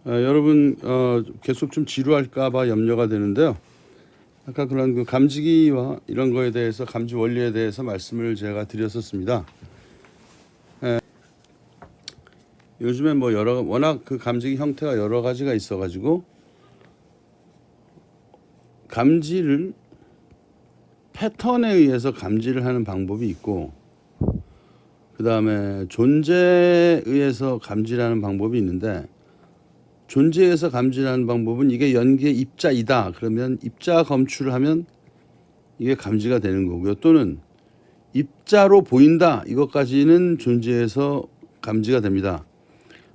여러분 계속 좀 지루할까봐 염려가 되는데요. 아까 그런 그 감지기와 이런 거에 대해서 감지 원리에 대해서 말씀을 제가 드렸었습니다. 요즘에 뭐 워낙 그 감지기 형태가 여러 가지가 있어가지고 감지를 패턴에 의해서 감지를 하는 방법이 있고, 그 다음에 존재에 의해서 감지를 하는 방법이 있는데, 존재에서 감지하는 방법은 이게 연기의 입자이다 그러면 입자 검출을 하면 이게 감지가 되는 거고요. 또는 입자로 보인다 이것까지는 존재에서 감지가 됩니다.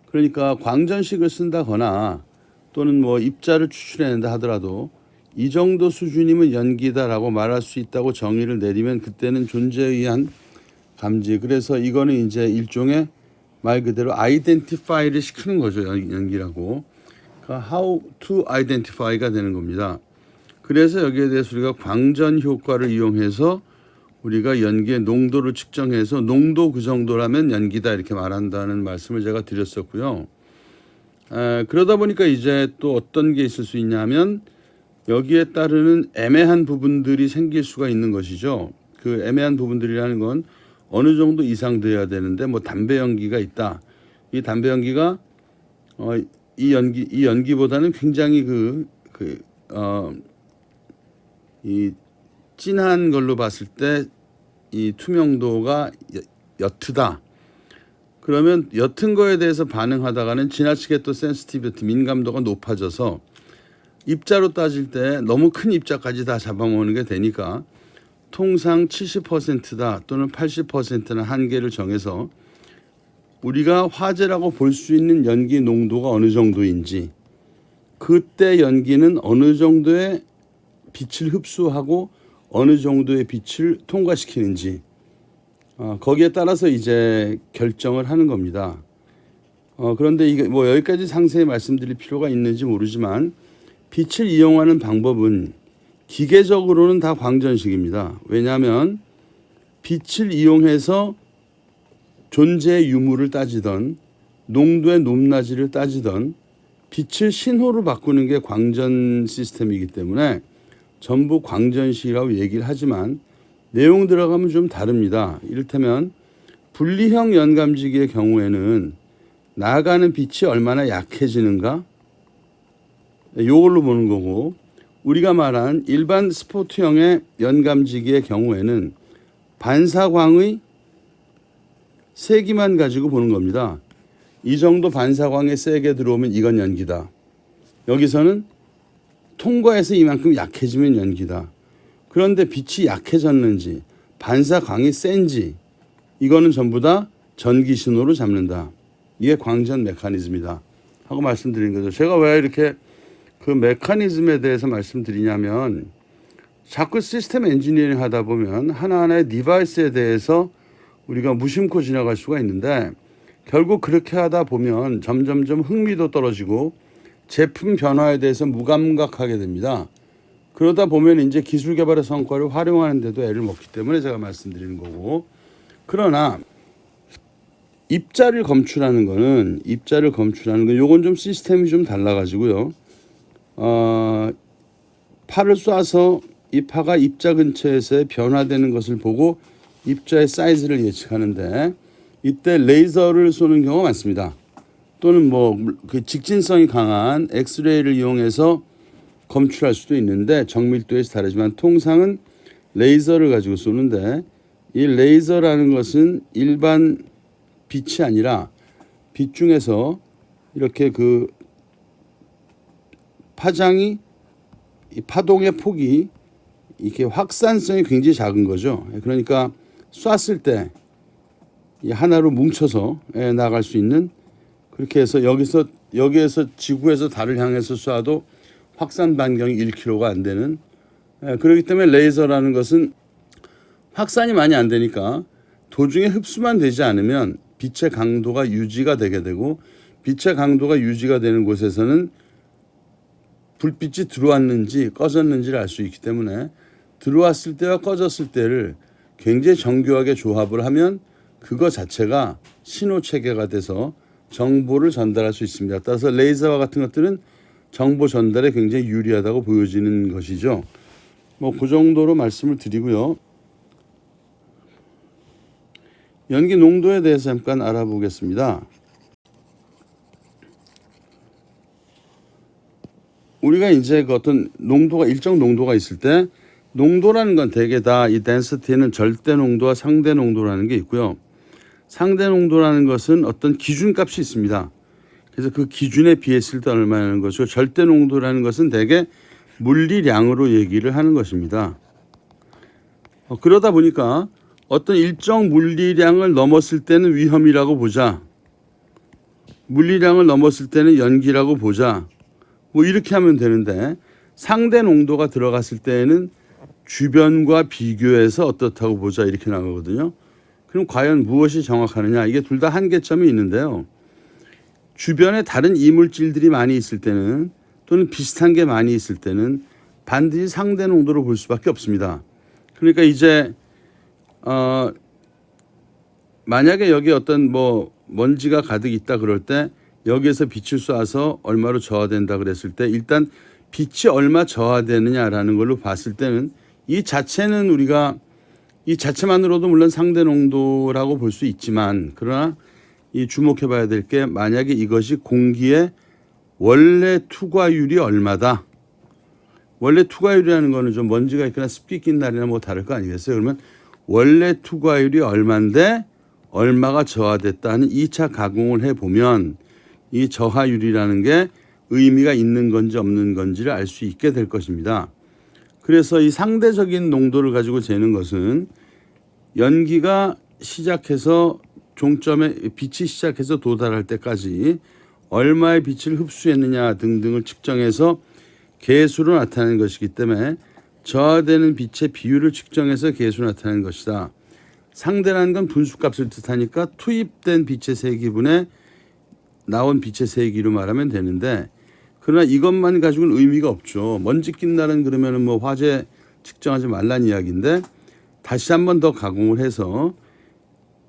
그러니까 광전식을 쓴다거나 또는 뭐 입자를 추출해낸다 하더라도 이 정도 수준이면 연기다라고 말할 수 있다고 정의를 내리면 그때는 존재에 의한 감지. 그래서 이거는 이제 일종의 말 그대로 아이덴티파이를 시키는 거죠. 연기라고. 그러니까 how to identify가 되는 겁니다. 그래서 여기에 대해서 우리가 광전 효과를 이용해서 우리가 연기의 농도를 측정해서 농도 그 정도라면 연기다 이렇게 말한다는 말씀을 제가 드렸었고요. 그러다 보니까 이제 또 어떤 게 있을 수 있냐면 여기에 따르는 애매한 부분들이 생길 수가 있는 것이죠. 그 애매한 부분들이라는 건 어느 정도 이상 돼야 되는데 뭐 담배 연기가 있다. 이 담배 연기가 이 연기보다는 굉장히 이 진한 걸로 봤을 때 이 투명도가 옅다. 그러면 옅은 거에 대해서 반응하다가는 지나치게 또 센시티비티 민감도가 높아져서 입자로 따질 때 너무 큰 입자까지 다 잡아먹는 게 되니까 통상 70%다 또는 80%는 한계를 정해서 우리가 화재라고 볼 수 있는 연기 농도가 어느 정도인지, 그때 연기는 어느 정도의 빛을 흡수하고 어느 정도의 빛을 통과시키는지 거기에 따라서 이제 결정을 하는 겁니다. 그런데 이게 뭐 여기까지 상세히 말씀드릴 필요가 있는지 모르지만 빛을 이용하는 방법은 기계적으로는 다 광전식입니다. 왜냐하면 빛을 이용해서 존재의 유무를 따지던 농도의 높낮이를 따지던 빛을 신호로 바꾸는 게 광전 시스템이기 때문에 전부 광전식이라고 얘기를 하지만 내용 들어가면 좀 다릅니다. 이를테면 분리형 연감지기의 경우에는 나가는 빛이 얼마나 약해지는가 이걸로 보는 거고, 우리가 말한 일반 스포트형의 연감지기의 경우에는 반사광의 세기만 가지고 보는 겁니다. 이 정도 반사광이 세게 들어오면 이건 연기다. 여기서는 통과해서 이만큼 약해지면 연기다. 그런데 빛이 약해졌는지 반사광이 센지 이거는 전부 다 전기 신호로 잡는다. 이게 광전 메커니즘이다 하고 말씀드린 거죠. 제가 왜 이렇게 그 메커니즘에 대해서 말씀드리냐면 자꾸 시스템 엔지니어링 하다 보면 하나하나의 디바이스에 대해서 우리가 무심코 지나갈 수가 있는데 결국 그렇게 하다 보면 점점점 흥미도 떨어지고 제품 변화에 대해서 무감각하게 됩니다. 그러다 보면 이제 기술 개발의 성과를 활용하는 데도 애를 먹기 때문에 제가 말씀드리는 거고, 그러나 입자를 검출하는 건 요건 좀 시스템이 좀 달라가지고요. 파를 쏴서 이 파가 입자 근처에서 변화되는 것을 보고 입자의 사이즈를 예측하는데 이때 레이저를 쏘는 경우가 많습니다. 또는 뭐 그 직진성이 강한 엑스레이를 이용해서 검출할 수도 있는데 정밀도에서 다르지만 통상은 레이저를 가지고 쏘는데, 이 레이저라는 것은 일반 빛이 아니라 빛 중에서 이렇게 그 파장이 이 파동의 폭이 이렇게 확산성이 굉장히 작은 거죠. 그러니까 쐈을 때 하나로 뭉쳐서 나갈 수 있는, 그렇게 해서 여기에서 지구에서 달을 향해서 쏴도 확산 반경이 1km가 안 되는, 그렇기 때문에 레이저라는 것은 확산이 많이 안 되니까 도중에 흡수만 되지 않으면 빛의 강도가 유지가 되게 되고, 빛의 강도가 유지가 되는 곳에서는 불빛이 들어왔는지 꺼졌는지를 알 수 있기 때문에 들어왔을 때와 꺼졌을 때를 굉장히 정교하게 조합을 하면 그거 자체가 신호 체계가 돼서 정보를 전달할 수 있습니다. 따라서 레이저와 같은 것들은 정보 전달에 굉장히 유리하다고 보여지는 것이죠. 뭐 그 정도로 말씀을 드리고요. 연기 농도에 대해서 잠깐 알아보겠습니다. 우리가 이제 그 어떤 농도가 일정 농도가 있을 때 농도라는 건 대개 다 이 덴시티에는 절대 농도와 상대 농도라는 게 있고요. 상대 농도라는 것은 어떤 기준값이 있습니다. 그래서 그 기준에 비했을 때 얼마냐는 것이고 절대 농도라는 것은 대개 물리량으로 얘기를 하는 것입니다. 그러다 보니까 어떤 일정 물리량을 넘었을 때는 위험이라고 보자. 물리량을 넘었을 때는 연기라고 보자. 뭐 이렇게 하면 되는데 상대 농도가 들어갔을 때에는 주변과 비교해서 어떻다고 보자 이렇게 나오거든요. 그럼 과연 무엇이 정확하느냐? 이게 둘 다 한계점이 있는데요. 주변에 다른 이물질들이 많이 있을 때는 또는 비슷한 게 많이 있을 때는 반드시 상대 농도로 볼 수밖에 없습니다. 그러니까 이제 만약에 여기 어떤 뭐 먼지가 가득 있다 그럴 때 여기에서 빛을 쏴서 얼마로 저하된다 그랬을 때 일단 빛이 얼마 저하되느냐라는 걸로 봤을 때는 이 자체는 우리가 이 자체만으로도 물론 상대 농도라고 볼 수 있지만 그러나 이 주목해 봐야 될 게 만약에 이것이 공기의 원래 투과율이 얼마다. 원래 투과율이라는 거는 좀 먼지가 있거나 습기 낀 날이나 뭐 다를 거 아니겠어요? 그러면 원래 투과율이 얼마인데 얼마가 저하됐다 하는 2차 가공을 해보면 이 저하율이라는 게 의미가 있는 건지 없는 건지를 알 수 있게 될 것입니다. 그래서 이 상대적인 농도를 가지고 재는 것은 연기가 시작해서 종점에 빛이 시작해서 도달할 때까지 얼마의 빛을 흡수했느냐 등등을 측정해서 계수로 나타내는 것이기 때문에 저하되는 빛의 비율을 측정해서 계수로 나타내는 것이다. 상대라는 건 분수값을 뜻하니까 투입된 빛의 세기분에 나온 빛의 세기로 말하면 되는데 그러나 이것만 가지고는 의미가 없죠. 먼지 낀 날은 그러면은 뭐 화재 측정하지 말란 이야기인데 다시 한 번 더 가공을 해서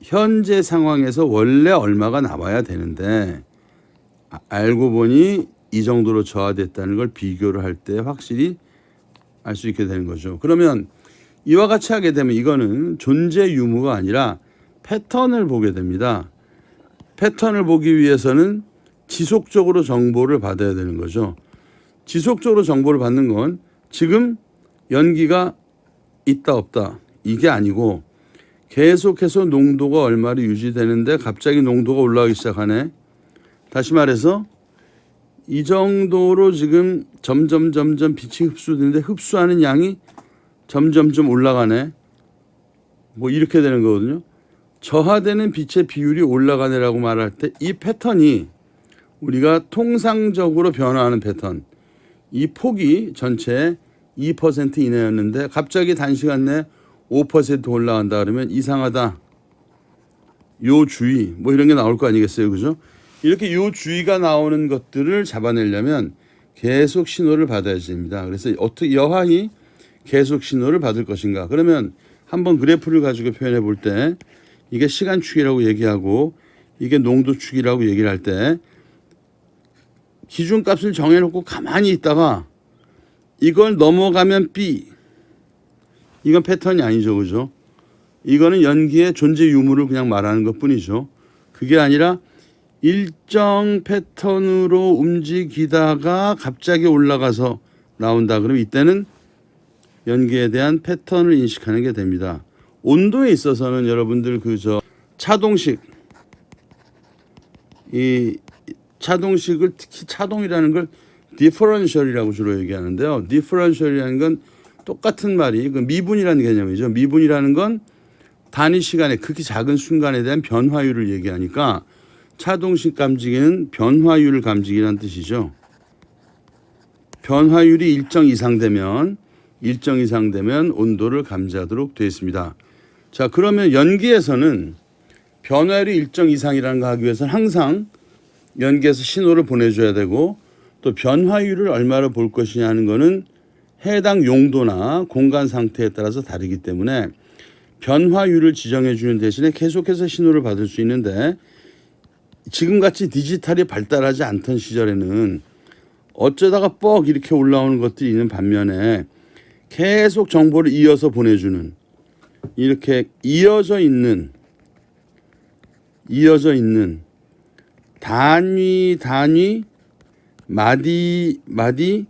현재 상황에서 원래 얼마가 나와야 되는데 알고 보니 이 정도로 저하됐다는 걸 비교를 할 때 확실히 알 수 있게 되는 거죠. 그러면 이와 같이 하게 되면 이거는 존재 유무가 아니라 패턴을 보게 됩니다. 패턴을 보기 위해서는 지속적으로 정보를 받아야 되는 거죠. 지속적으로 정보를 받는 건 지금 연기가 있다 없다 이게 아니고 계속해서 농도가 얼마로 유지되는데 갑자기 농도가 올라가기 시작하네. 다시 말해서 이 정도로 지금 점점 빛이 흡수되는데 흡수하는 양이 점점 올라가네. 뭐 이렇게 되는 거거든요. 저하되는 빛의 비율이 올라가네라고 말할 때 이 패턴이 우리가 통상적으로 변화하는 패턴 이 폭이 전체 2% 이내였는데 갑자기 단시간 내에 5% 올라간다 그러면 이상하다. 요 주의 뭐 이런 게 나올 거 아니겠어요. 그죠? 이렇게 요 주의가 나오는 것들을 잡아내려면 계속 신호를 받아야 됩니다. 그래서 어떻게 여하이 계속 신호를 받을 것인가. 그러면 한번 그래프를 가지고 표현해 볼 때 이게 시간축이라고 얘기하고 이게 농도축이라고 얘기를 할 때 기준값을 정해놓고 가만히 있다가 이걸 넘어가면 B. 이건 패턴이 아니죠. 그죠? 이거는 연기의 존재 유무를 그냥 말하는 것뿐이죠. 그게 아니라 일정 패턴으로 움직이다가 갑자기 올라가서 나온다. 그러면 이때는 연기에 대한 패턴을 인식하는 게 됩니다. 온도에 있어서는 여러분들 차동식 이 차동식을 특히 차동이라는 걸 디퍼런셜이라고 주로 얘기하는데요. 디퍼런셜이라는 건 똑같은 말이 그 미분이라는 개념이죠. 미분이라는 건 단위 시간에 극히 작은 순간에 대한 변화율을 얘기하니까 차동식 감지기는 변화율 감지기라는 뜻이죠. 변화율이 일정 이상 되면 온도를 감지하도록 되어 있습니다. 자, 그러면 연기에서는 변화율이 일정 이상이라는 거 하기 위해서는 항상 연기에서 신호를 보내줘야 되고 또 변화율을 얼마로 볼 것이냐 하는 거는 해당 용도나 공간 상태에 따라서 다르기 때문에 변화율을 지정해 주는 대신에 계속해서 신호를 받을 수 있는데 지금같이 디지털이 발달하지 않던 시절에는 어쩌다가 뻑 이렇게 올라오는 것들이 있는 반면에 계속 정보를 이어서 보내주는 이렇게 이어져 있는 단위 마디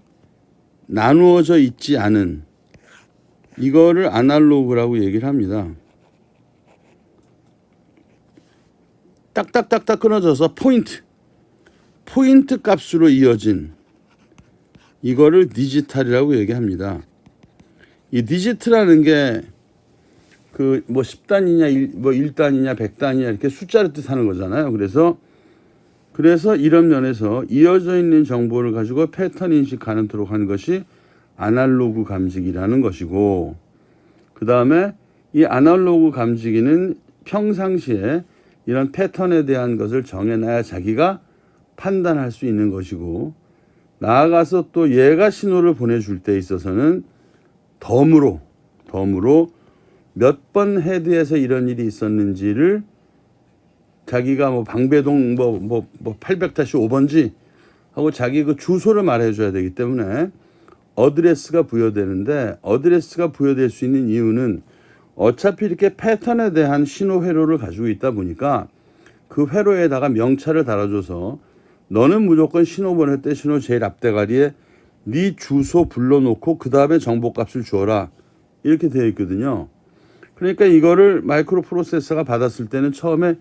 나누어져 있지 않은 이거를 아날로그라고 얘기를 합니다. 딱딱딱딱 끊어져서 포인트 값으로 이어진 이거를 디지털이라고 얘기합니다. 이 디지트라는 게 그 뭐 10단이냐 뭐 1단이냐 100단이냐 이렇게 숫자를 뜻하는 거잖아요. 그래서 이런 면에서 이어져 있는 정보를 가지고 패턴 인식 가능토록 하는 것이 아날로그 감지기라는 것이고, 그 다음에 이 아날로그 감지기는 평상시에 이런 패턴에 대한 것을 정해놔야 자기가 판단할 수 있는 것이고, 나아가서 또 얘가 신호를 보내줄 때 있어서는 덤으로 몇 번 헤드에서 이런 일이 있었는지를 자기가 뭐 방배동 뭐 800-5번지 하고 자기 그 주소를 말해줘야 되기 때문에 어드레스가 부여되는데, 어드레스가 부여될 수 있는 이유는 어차피 이렇게 패턴에 대한 신호 회로를 가지고 있다 보니까 그 회로에다가 명찰을 달아줘서 너는 무조건 신호 보낼 때 신호 제일 앞대가리에 네 주소 불러놓고 그 다음에 정보값을 주어라 이렇게 되어 있거든요. 그러니까 이거를 마이크로 프로세서가 받았을 때는 처음에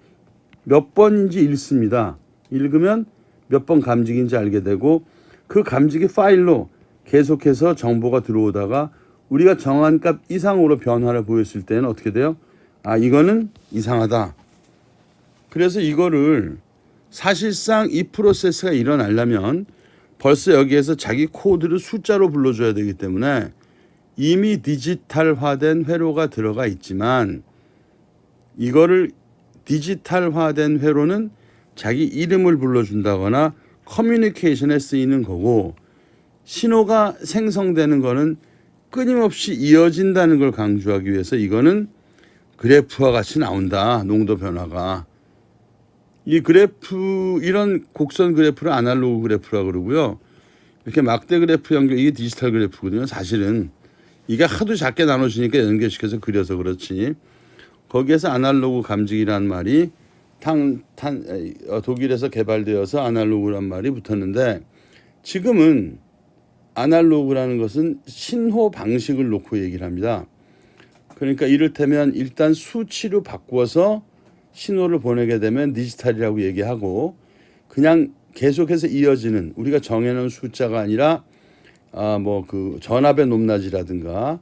몇 번인지 읽습니다. 읽으면 몇 번 감지기인지 알게 되고, 그 감지기 파일로 계속해서 정보가 들어오다가 우리가 정한 값 이상으로 변화를 보였을 때는 어떻게 돼요? 아, 이거는 이상하다. 그래서 이거를 사실상 이 프로세스가 일어나려면 벌써 여기에서 자기 코드를 숫자로 불러줘야 되기 때문에 이미 디지털화된 회로가 들어가 있지만, 이거를 디지털화된 회로는 자기 이름을 불러준다거나 커뮤니케이션에 쓰이는 거고, 신호가 생성되는 거는 끊임없이 이어진다는 걸 강조하기 위해서 이거는 그래프와 같이 나온다. 농도 변화가. 이 그래프, 이런 곡선 그래프를 아날로그 그래프라고 그러고요. 이렇게 막대 그래프 연결, 이게 디지털 그래프거든요. 사실은 이게 하도 작게 나눠지니까 연결시켜서 그려서 그렇지. 거기에서 아날로그 감지기란 말이 독일에서 개발되어서 아날로그란 말이 붙었는데, 지금은 아날로그라는 것은 신호 방식을 놓고 얘기를 합니다. 그러니까 이를테면 일단 수치로 바꾸어서 신호를 보내게 되면 디지털이라고 얘기하고, 그냥 계속해서 이어지는 우리가 정해놓은 숫자가 아니라 뭐 그 전압의 높낮이라든가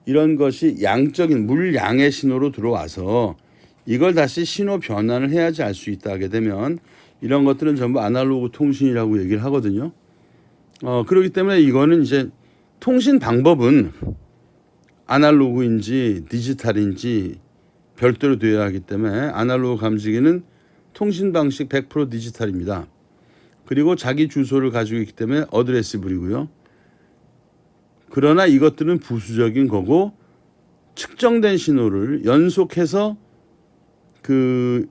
이런 것이 양적인 물량의 신호로 들어와서 이걸 다시 신호 변환을 해야지 알 수 있다 하게 되면 이런 것들은 전부 아날로그 통신이라고 얘기를 하거든요. 그렇기 때문에 이거는 이제 통신 방법은 아날로그인지 디지털인지 별도로 되어야 하기 때문에 아날로그 감지기는 통신 방식 100% 디지털입니다. 그리고 자기 주소를 가지고 있기 때문에 어드레스블이고요. 그러나 이것들은 부수적인 거고, 측정된 신호를 연속해서 그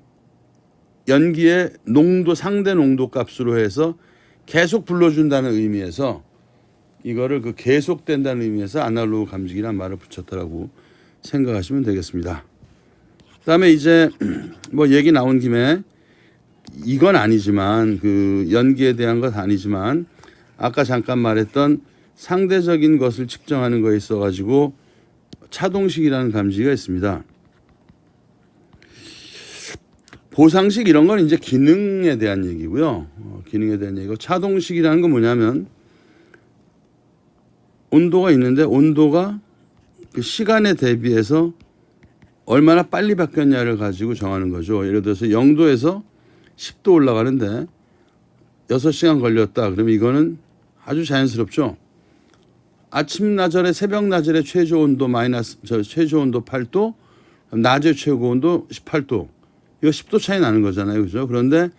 연기의 농도, 상대 농도 값으로 해서 계속 불러준다는 의미에서 이거를 그 계속된다는 의미에서 아날로그 감지기란 말을 붙였다라고 생각하시면 되겠습니다. 그다음에 이제 뭐 얘기 나온 김에 이건 아니지만, 그 연기에 대한 것 아니지만 아까 잠깐 말했던 상대적인 것을 측정하는 거에 있어 가지고 차동식이라는 감지기가 있습니다. 보상식 이런 건 이제 기능에 대한 얘기고요. 기능에 대한 얘기고, 차동식이라는 건 뭐냐면 온도가 있는데 온도가 그 시간에 대비해서 얼마나 빨리 바뀌었냐를 가지고 정하는 거죠. 예를 들어서 0도에서 10도 올라가는데 6시간 걸렸다. 그러면 이거는 아주 자연스럽죠. 아침 나절에 새벽 나절에 최저 온도 최저 온도 8도, 낮에 최고 온도 18도. 이거 10도 차이 나는 거잖아요. 그죠? 그런데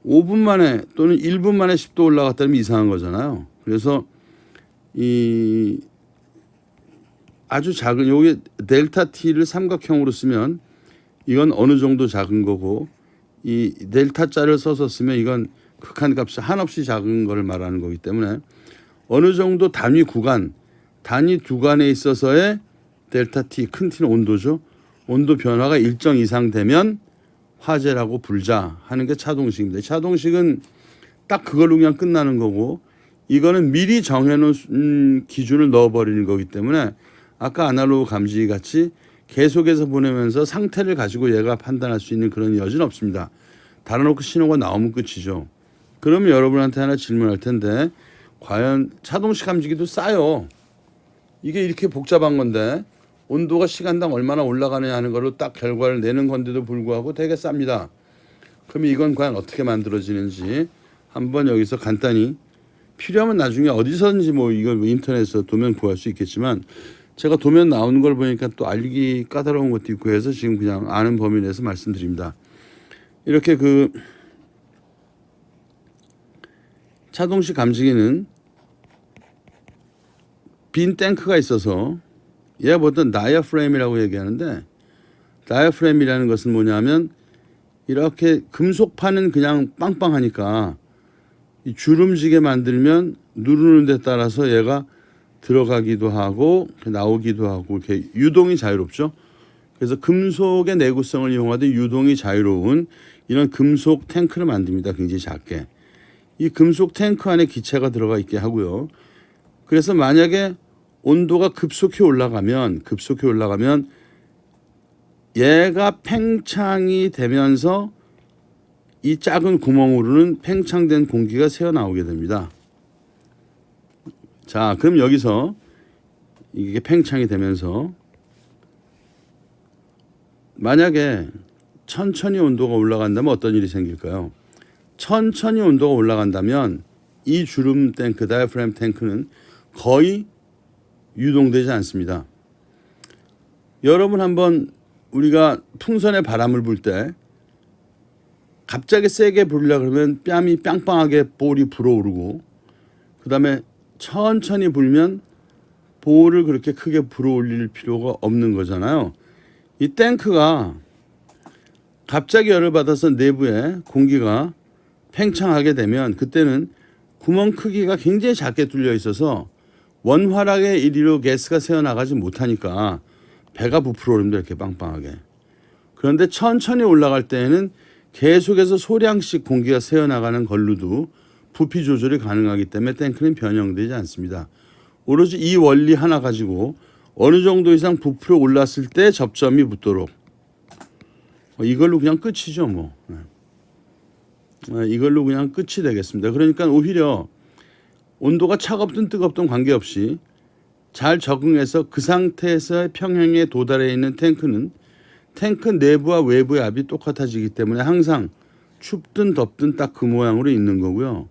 5분 만에 또는 1분 만에 10도 올라갔다면 이상한 거잖아요. 그래서 이 아주 작은, 여기 델타 T를 삼각형으로 쓰면 이건 어느 정도 작은 거고, 이 델타자를 써서 쓰면 이건 극한값이 한없이 작은 것을 말하는 거기 때문에 어느 정도 단위 구간에 있어서의 델타 T, 큰 T는 온도죠. 온도 변화가 일정 이상 되면 화재라고 불자 하는 게 차동식입니다. 차동식은 딱 그걸로 그냥 끝나는 거고 이거는 미리 정해놓은 기준을 넣어버리는 거기 때문에 아까 아날로그 감지기 같이 계속해서 보내면서 상태를 가지고 얘가 판단할 수 있는 그런 여지는 없습니다. 달아놓고 신호가 나오면 끝이죠. 그러면 여러분한테 하나 질문할 텐데 과연 차동식 감지기도 싸요. 이게 이렇게 복잡한 건데 온도가 시간당 얼마나 올라가느냐 하는 걸로 딱 결과를 내는 건데도 불구하고 되게 쌉니다. 그럼 이건 과연 어떻게 만들어지는지 한번 여기서 간단히 필요하면 나중에 어디서든지 뭐 이걸 인터넷에서 도면 구할 수 있겠지만 제가 도면 나오는 걸 보니까 또 알기 까다로운 것도 있고 해서 지금 그냥 아는 범위 내에서 말씀드립니다. 이렇게 그 차동식 감지기는 빈 탱크가 있어서 얘가 보통 다이아프레임이라고 얘기하는데 다이아프레임이라는 것은 뭐냐면 이렇게 금속판은 그냥 빵빵하니까 이 주름지게 만들면 누르는 데 따라서 얘가 들어가기도 하고 나오기도 하고 이렇게 유동이 자유롭죠. 그래서 금속의 내구성을 이용하되 유동이 자유로운 이런 금속 탱크를 만듭니다. 굉장히 작게. 이 금속 탱크 안에 기체가 들어가 있게 하고요. 그래서 만약에 온도가 급속히 올라가면 얘가 팽창이 되면서 이 작은 구멍으로는 팽창된 공기가 새어나오게 됩니다. 자, 그럼 여기서 이게 팽창이 되면서 만약에 천천히 온도가 올라간다면 어떤 일이 생길까요? 천천히 온도가 올라간다면 이 주름 탱크, 다이아프레임 탱크는 거의 유동되지 않습니다. 여러분 한번 우리가 풍선에 바람을 불 때 갑자기 세게 불려고 그러면 뺨이 빵빵하게 볼이 불어오르고 그다음에 천천히 불면 볼을 그렇게 크게 불어올릴 필요가 없는 거잖아요. 이 탱크가 갑자기 열을 받아서 내부에 공기가 팽창하게 되면 그때는 구멍 크기가 굉장히 작게 뚫려 있어서 원활하게 이리로 가스가 새어나가지 못하니까 배가 부풀어 오릅니다. 이렇게 빵빵하게. 그런데 천천히 올라갈 때에는 계속해서 소량씩 공기가 새어나가는 걸로도 부피 조절이 가능하기 때문에 탱크는 변형되지 않습니다. 오로지 이 원리 하나 가지고 어느 정도 이상 부풀어 올랐을 때 접점이 붙도록 이걸로 그냥 끝이죠. 뭐. 이걸로 그냥 끝이 되겠습니다. 그러니까 오히려 온도가 차갑든 뜨겁든 관계없이 잘 적응해서 그 상태에서 평형에 도달해 있는 탱크는 탱크 내부와 외부의 압이 똑같아지기 때문에 항상 춥든 덥든 딱 그 모양으로 있는 거고요.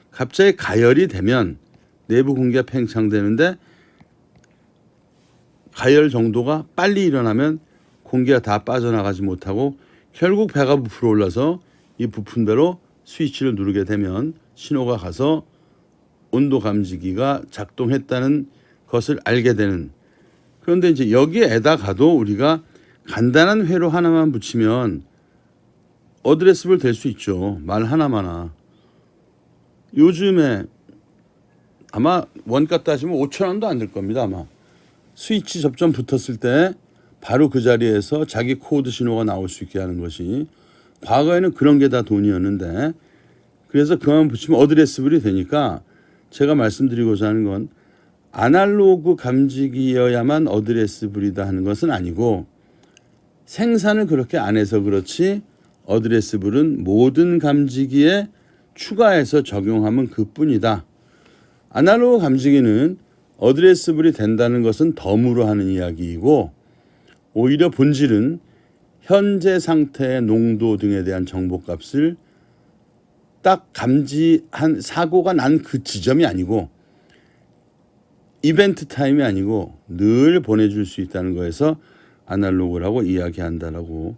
갑자기 가열이 되면 내부 공기가 팽창되는데 가열 정도가 빨리 일어나면 공기가 다 빠져나가지 못하고 결국 배가 부풀어 올라서 이 부푼 대로 스위치를 누르게 되면 신호가 가서 온도 감지기가 작동했다는 것을 알게 되는. 그런데 이제 여기에다가도 우리가 간단한 회로 하나만 붙이면 어드레스블 될 수 있죠. 말 하나마나. 요즘에 아마 원가 따지면 5,000원도 안 될 겁니다. 아마 스위치 접점 붙었을 때 바로 그 자리에서 자기 코드 신호가 나올 수 있게 하는 것이 과거에는 그런 게 다 돈이었는데 그래서 그만 붙이면 어드레스블이 되니까 제가 말씀드리고자 하는 건 아날로그 감지기여야만 어드레스블이다 하는 것은 아니고 생산을 그렇게 안 해서 그렇지 어드레스블은 모든 감지기에 추가해서 적용하면 그뿐이다. 아날로그 감지기는 어드레스블이 된다는 것은 덤으로 하는 이야기이고 오히려 본질은 현재 상태의 농도 등에 대한 정보값을 딱 감지한 사고가 난 그 지점이 아니고 이벤트 타임이 아니고 늘 보내줄 수 있다는 거에서 아날로그라고 이야기한다라고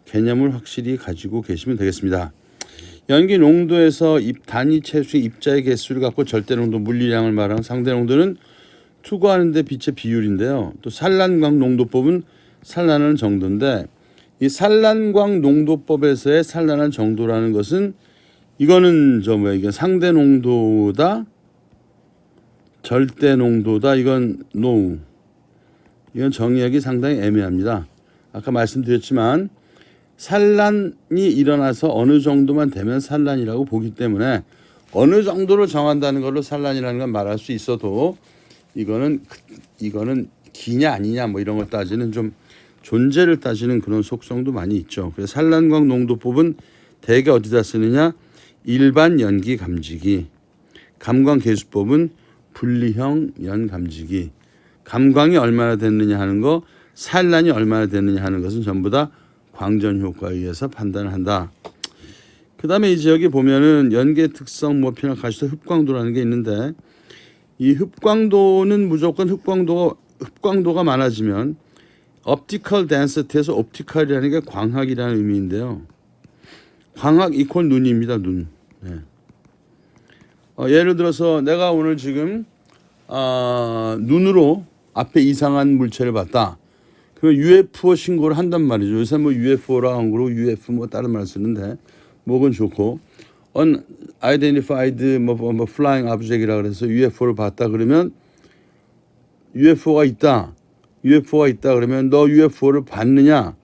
개념을 확실히 가지고 계시면 되겠습니다. 연기 농도에서 단위 채수의 입자의 개수를 갖고 절대 농도 물리량을 말하는 상대 농도는 투과하는 데 빛의 비율인데요. 또 산란광 농도법은 산란하는 정도인데 이 산란광 농도법에서의 산란한 정도라는 것은 이거는 이게 상대 농도다, 절대 농도다. 이건 no. 이건 정의하기 상당히 애매합니다. 아까 말씀드렸지만 산란이 일어나서 어느 정도만 되면 산란이라고 보기 때문에 어느 정도를 정한다는 걸로 산란이라는 건 말할 수 있어도 이거는 기냐 아니냐 뭐 이런 걸 따지는 좀 존재를 따지는 그런 속성도 많이 있죠. 그래서 산란광 농도법은 대개 어디다 쓰느냐? 일반 연기 감지기. 감광 계수법은 분리형 연 감지기. 감광이 얼마나 됐느냐 하는 거, 산란이 얼마나 됐느냐 하는 것은 전부 다 광전 효과에 의해서 판단을 한다. 그다음에 이제 여기 보면은 연계 특성 뭐 피나 가시도 흡광도라는 게 있는데 이 흡광도는 무조건 흡광도가 많아지면 optical density에서 optical이라는 게 광학이라는 의미인데요. 광학 이퀄 눈입니다. 눈. 네. 예를 들어서 내가 오늘 지금 눈으로 앞에 이상한 물체를 봤다. 그러면 UFO 신고를 한단 말이죠. 요새 뭐 UFO라 한국으로 UFO 뭐 다른 말 쓰는데 뭐건 좋고 unidentified 뭐 flying object이라 그래서 UFO를 봤다 그러면 UFO가 있다 그러면 너 UFO를 봤느냐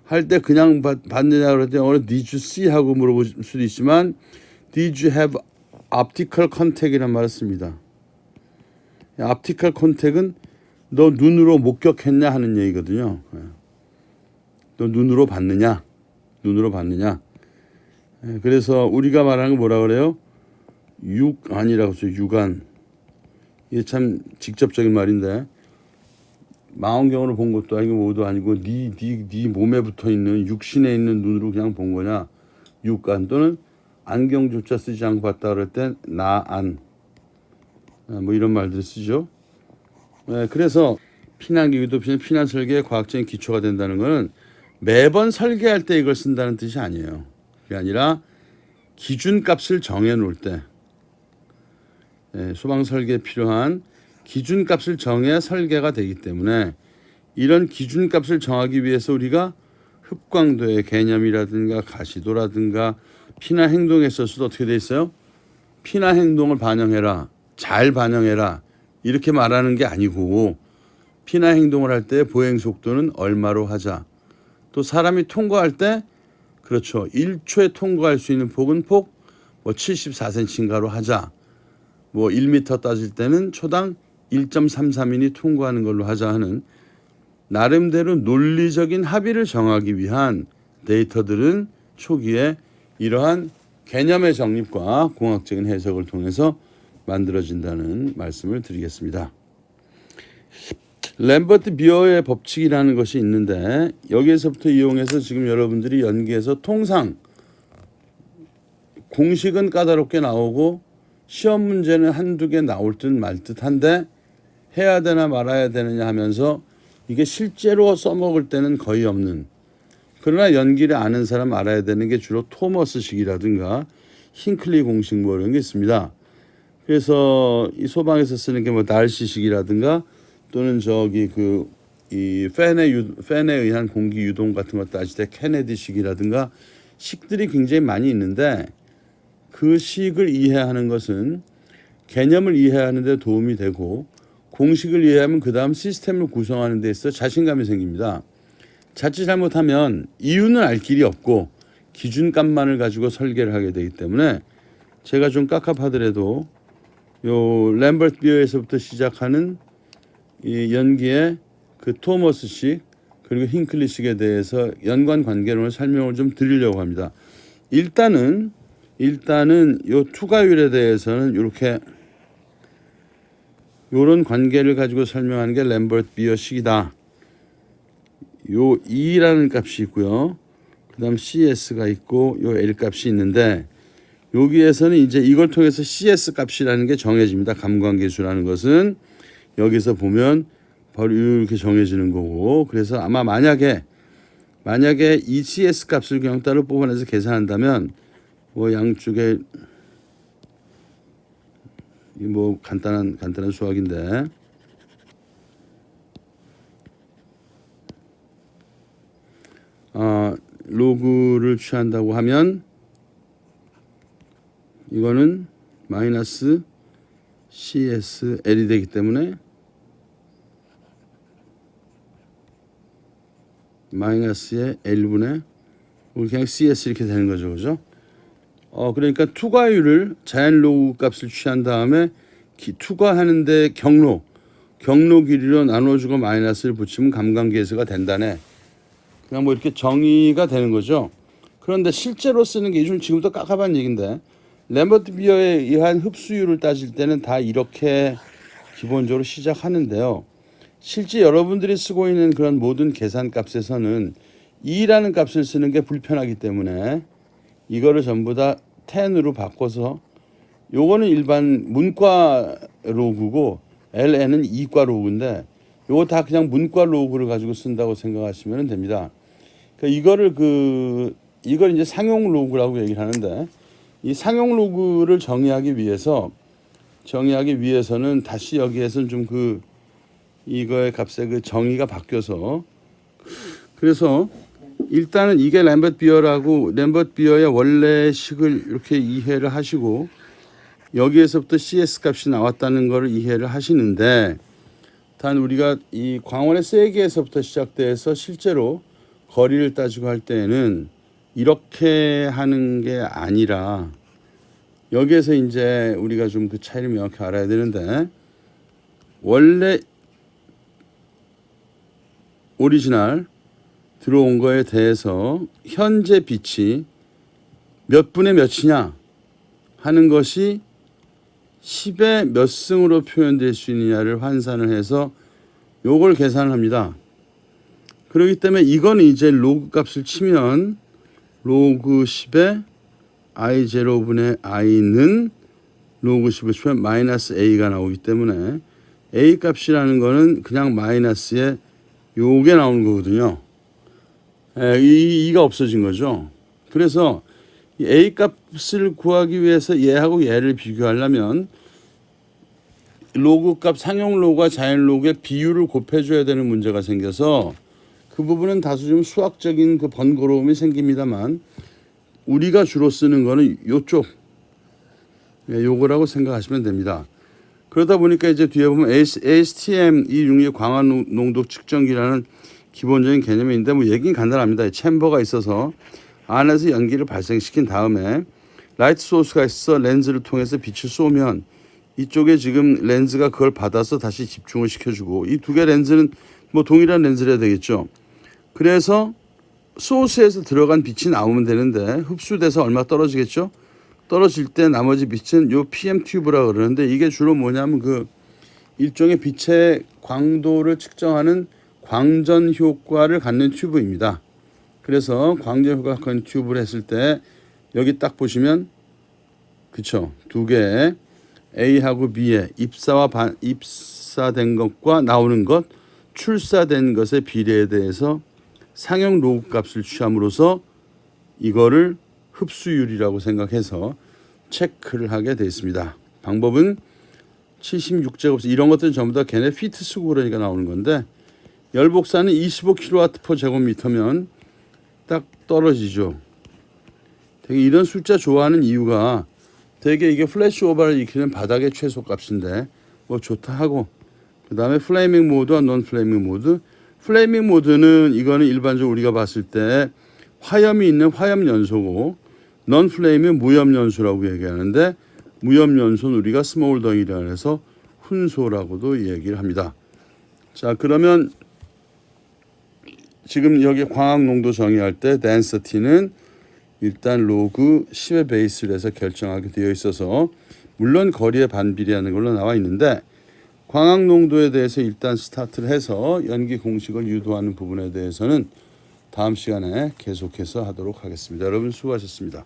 할 때 그냥 봤느냐 그럴 때 did you see 하고 물어볼 수도 있지만 did you have optical contact이란 말을 씁니다. optical contact은 너 눈으로 목격했냐 하는 얘기거든요. 너 눈으로 봤느냐. 그래서 우리가 말하는 거 뭐라 그래요? 육안이라고 써요. 육안. 이게 참 직접적인 말인데 망원경으로 본 것도 아니고 뭐도 아니고 네 몸에 붙어 있는 육신에 있는 눈으로 그냥 본 거냐? 육안 또는 안경조차 쓰지 않고 봤다 그럴 땐 나안. 뭐 이런 말들 쓰죠. 그래서 피난기기도 피난 설계의 과학적인 기초가 된다는 것은 매번 설계할 때 이걸 쓴다는 뜻이 아니에요. 그게 아니라 기준값을 정해놓을 때 소방 설계에 필요한 기준값을 정해야 설계가 되기 때문에 이런 기준값을 정하기 위해서 우리가 흡광도의 개념이라든가 가시도라든가 피난 행동에 있어서도 어떻게 돼 있어요? 피난 행동을 반영해라. 잘 반영해라. 이렇게 말하는 게 아니고 피난 행동을 할 때 보행 속도는 얼마로 하자. 또 사람이 통과할 때 그렇죠. 1초에 통과할 수 있는 폭은 폭 74cm인가로 하자. 1m 따질 때는 초당 1.33인이 통과하는 걸로 하자 하는 나름대로 논리적인 합의를 정하기 위한 데이터들은 초기에 이러한 개념의 정립과 공학적인 해석을 통해서 만들어진다는 말씀을 드리겠습니다. 램버트 비어의 법칙이라는 것이 있는데 여기에서부터 이용해서 지금 여러분들이 연기에서 통상 공식은 까다롭게 나오고 시험 문제는 한두 개 나올 듯 말 듯한데 해야 되나 말아야 되느냐 하면서 이게 실제로 써먹을 때는 거의 없는 그러나 연기를 아는 사람 알아야 되는 게 주로 토머스식이라든가 힌클리 공식 뭐 이런 게 있습니다. 그래서 이 소방에서 쓰는 게 달시식이라든가 또는 이 팬에 의한 공기 유동 같은 것 따질 때 케네디식이라든가 식들이 굉장히 많이 있는데 그 식을 이해하는 것은 개념을 이해하는 데 도움이 되고 공식을 이해하면 그 다음 시스템을 구성하는 데 있어 자신감이 생깁니다. 자칫 잘못하면 이유는 알 길이 없고 기준값만을 가지고 설계를 하게 되기 때문에 제가 좀 깝깝하더라도 요 램버트 비어에서부터 시작하는 이 연기의 그 토머스식 그리고 힌클리식에 대해서 연관 관계론을 설명을 좀 드리려고 합니다. 일단은 요 투과율에 대해서는 이렇게 요런 관계를 가지고 설명하는 게 램버트 비어식이다. 요 E라는 값이 있고요. 그다음 CS가 있고 요 L 값이 있는데 여기에서는 이제 이걸 통해서 CS 값이라는 게 정해집니다. 감광계수라는 것은 여기서 보면 바로 이렇게 정해지는 거고 그래서 아마 만약에 이 CS 값을 그냥 따로 뽑아내서 계산한다면 양쪽에 간단한 수학인데 값을 취한다고 하면 이거는 마이너스 CSL이 되기 때문에 마이너스의 L분의 그냥 CS 이렇게 되는 거죠. 그죠? 그러니까 투과율을 자연 로그 값을 취한 다음에 투과하는데 경로 길이로 나눠주고 마이너스를 붙이면 감관계수가 된다네. 그냥 뭐 이렇게 정의가 되는 거죠. 그런데 실제로 쓰는 게 좀 지금부터 깝깝한 얘기인데 램버트 비어에 의한 흡수율을 따질 때는 다 이렇게 기본적으로 시작하는데요. 실제 여러분들이 쓰고 있는 그런 모든 계산 값에서는 2라는 값을 쓰는 게 불편하기 때문에 이거를 전부 다 10으로 바꿔서 요거는 일반 문과 로그고 LN은 이과 로그인데 요거 다 그냥 문과 로그를 가지고 쓴다고 생각하시면 됩니다. 그러니까 이걸 이제 상용 로그라고 얘기를 하는데 이 상용 로그를 정의하기 위해서는 다시 여기에서는 좀 이거의 값의 그 정의가 바뀌어서 그래서 일단은 이게 램버트 비어의 원래 식을 이렇게 이해를 하시고 여기에서부터 CS 값이 나왔다는 것을 이해를 하시는데 단 우리가 이 광원의 세기에서부터 시작돼서 실제로 거리를 따지고 할 때에는 이렇게 하는 게 아니라 여기에서 이제 우리가 좀 그 차이를 명확히 알아야 되는데 원래 오리지널 들어온 거에 대해서 현재 빛이 몇 분의 몇이냐 하는 것이 10의 몇 승으로 표현될 수 있느냐를 환산을 해서 요걸 계산을 합니다. 그렇기 때문에 이거는 이제 로그 값을 치면 로그 10의 I0분의 I는 로그 10을 치면 마이너스 A가 나오기 때문에 A 값이라는 거는 그냥 마이너스에 요게 나오는 거거든요. 이가 없어진 거죠. 그래서 이 A 값을 구하기 위해서 얘하고 얘를 비교하려면 로그 값 상용 로그와 자연 로그의 비율을 곱해줘야 되는 문제가 생겨서 그 부분은 다소 좀 수학적인 그 번거로움이 생깁니다만 우리가 주로 쓰는 거는 요쪽 요거라고 생각하시면 됩니다. 그러다 보니까 이제 뒤에 보면 ASTM 이 융의 광학 농도 측정기라는 기본적인 개념이 있는데 뭐 얘기는 간단합니다. 챔버가 있어서 안에서 연기를 발생시킨 다음에 라이트 소스가 있어 렌즈를 통해서 빛을 쏘면 이쪽에 지금 렌즈가 그걸 받아서 다시 집중을 시켜주고 이 두 개 렌즈는 뭐 동일한 렌즈라 되겠죠. 그래서 소스에서 들어간 빛이 나오면 되는데 흡수돼서 얼마 떨어지겠죠. 떨어질 때 나머지 빛은 요 PM 튜브라 그러는데 이게 주로 뭐냐면 그 일종의 빛의 광도를 측정하는 광전 효과를 갖는 튜브입니다. 그래서 광전 효과가 갖는 튜브를 했을 때 여기 딱 보시면 그쵸 두 개 A하고 B의 입사된 것과 나오는 것 출사된 것의 비례에 대해서 상형 로그 값을 취함으로써 이거를 흡수율이라고 생각해서 체크를 하게 되어 있습니다. 방법은 76제곱미터 이런 것들은 전부 다 걔네 피트 쓰고 그러니까 나오는 건데 열복사는 25kW/제곱미터면 딱 떨어지죠. 되게 이런 숫자 좋아하는 이유가 되게 이게 플래시 오버를 익히는 바닥의 최소 값인데 뭐 좋다 하고 그 다음에 플레이밍 모드와 논 플레이밍 모드 플레이밍 모드는 이거는 일반적으로 우리가 봤을 때 화염이 있는 화염 연소고 non 플레임은 무염 연소라고 얘기하는데 무염 연소는 우리가 스몰더이라 해서 훈소라고도 얘기를 합니다. 자 그러면 지금 여기 광학 농도 정의할 때 density는 일단 로그 10의 베이스를 해서 결정하게 되어 있어서 물론 거리의 반비례하는 걸로 나와 있는데 광학 농도에 대해서 일단 스타트를 해서 연기 공식을 유도하는 부분에 대해서는 다음 시간에 계속해서 하도록 하겠습니다. 여러분 수고하셨습니다.